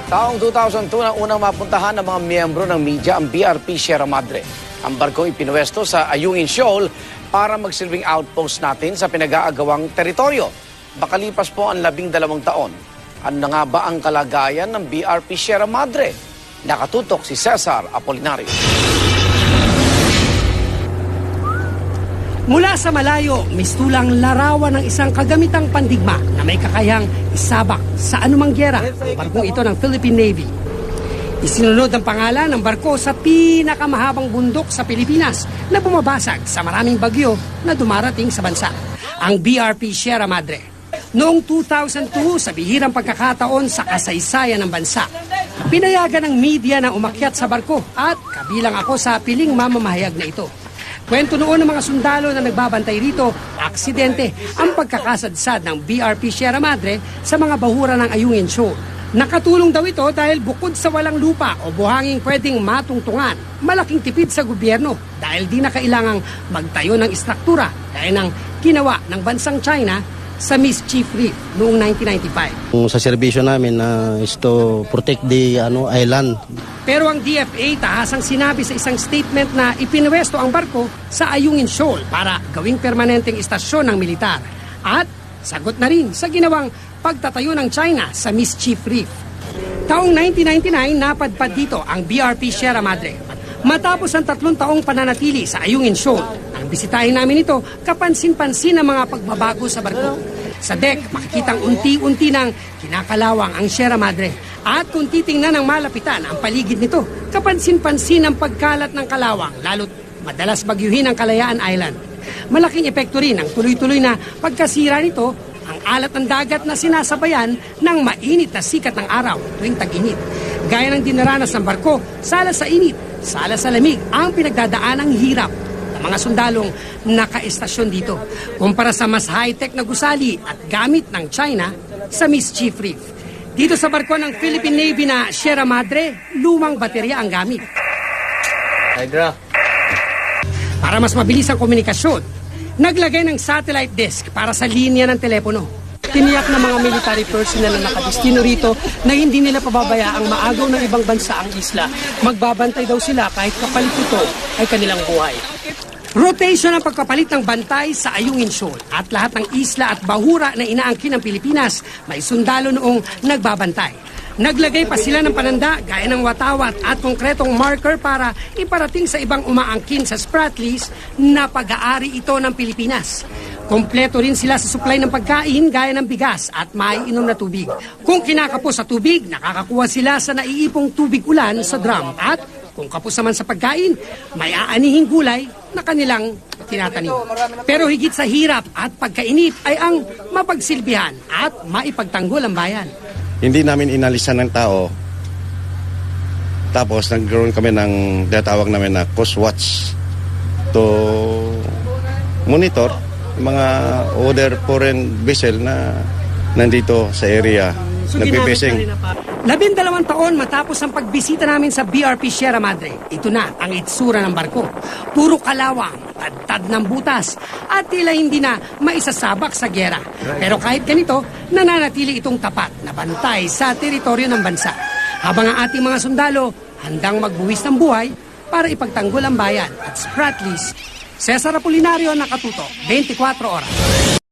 Taong 2002 na unang mapuntahan ng mga miyembro ng media ang BRP Sierra Madre. Ang barkong ipinwesto sa Ayungin Shoal para magsilbing outpost natin sa pinag-aagawang teritoryo. Makalipas po ang 12 taon. Ano na nga ba ang kalagayan ng BRP Sierra Madre? Nakatutok si Cesar Apolinario. Mula sa malayo, mistulang larawan ng isang kagamitang pandigma na may kakayang isabak sa anumang gyera ang barkong ito ng Philippine Navy. Isinunod ang pangalan ng barko sa pinakamahabang bundok sa Pilipinas na bumabasag sa maraming bagyo na dumarating sa bansa, ang BRP Sierra Madre. Noong 2002, sa bihirang pagkakataon sa kasaysayan ng bansa, pinayagan ng media na umakyat sa barko at kabilang ako sa piling mamamahayag na ito. Kwento noon ng mga sundalo na nagbabantay rito, aksidente ang pagkakasadsad ng BRP Sierra Madre sa mga bahura ng Ayungin Shoal. Nakatulong daw ito dahil bukod sa walang lupa o buhanging pwedeng matungtungan, malaking tipid sa gobyerno dahil di na kailangang magtayo ng istruktura gaya ng ginawa ng bansang China sa Mischief Reef noong 1995. Sa serbisyo namin is to protect the island. Pero ang DFA tahasang sinabi sa isang statement na ipinwesto ang barko sa Ayungin Shoal para gawing permanenteng istasyon ng militar. At sagot na rin sa ginawang pagtatayo ng China sa Mischief Reef. Taong 1999 napadpad dito ang BRP Sierra Madre. Matapos ang 3 taong pananatili sa Ayungin Shoal, ang bisitahin namin ito, kapansin-pansin ang mga pagbabago sa barko. Sa deck, makikitang unti-unti nang kinakalawang ang Sierra Madre. At kung titingnan ng malapitan ang paligid nito, kapansin-pansin ang pagkalat ng kalawang, lalo't madalas bagyuhin ang Kalayaan Island. Malaking epekto rin ang tuloy-tuloy na pagkasira nito ang alat ng dagat na sinasabayan ng mainit na sikat ng araw tuwing tag-init. Gaya ng dinaranas ng barko, sala sa init, sala sa lamig ang pinagdadaan ng hirap ng mga sundalong nakaestasyon dito kumpara sa mas high-tech na gusali at gamit ng China sa Mischief Reef. Dito sa barko ng Philippine Navy na Sierra Madre, lumang baterya ang gamit. Hydra. Para mas mabilis ang komunikasyon, naglagay ng satellite dish para sa linya ng telepono. Tiniyak ng mga military personnel na nakadestino rito na hindi nila pababayaang maagaw ng ibang bansa ang isla. Magbabantay daw sila kahit kapalit ito ay kanilang buhay. Rotation ang pagkapalit ng bantay sa Ayungin Shoal at lahat ng isla at bahura na inaangkin ng Pilipinas may sundalo noong nagbabantay. Naglagay pa sila ng pananda gaya ng watawat at konkretong marker para iparating sa ibang umaangkin sa Spratlys na pag-aari ito ng Pilipinas. Kompleto rin sila sa supply ng pagkain gaya ng bigas at maiinom na tubig. Kung kinakapos sa tubig, nakakakuha sila sa naiipong tubig ulan sa drum. At kung kapos naman sa pagkain, may aanihing gulay na kanilang tinatanim. Pero higit sa hirap at pagkainip ay ang mapagsilbihan at maipagtanggol ang bayan. Hindi namin inalisan ng tao. Tapos nagkaroon kami ng tinatawag namin na Coast Watch to monitor mga other foreign vessel na nandito sa area. So, nagpipishing. 12 taon matapos ang pagbisita namin sa BRP Sierra Madre, ito na ang itsura ng barko. Puro kalawang, tad ng butas, at tila hindi na maisasabak sa gyera. Pero kahit ganito, nananatili itong tapat na bantay sa teritoryo ng bansa. Habang ang ating mga sundalo handang magbuwis ng buhay para ipagtanggol ang bayan at Spratlys. Cesar Apolinario, Nakatutok, 24 Oras.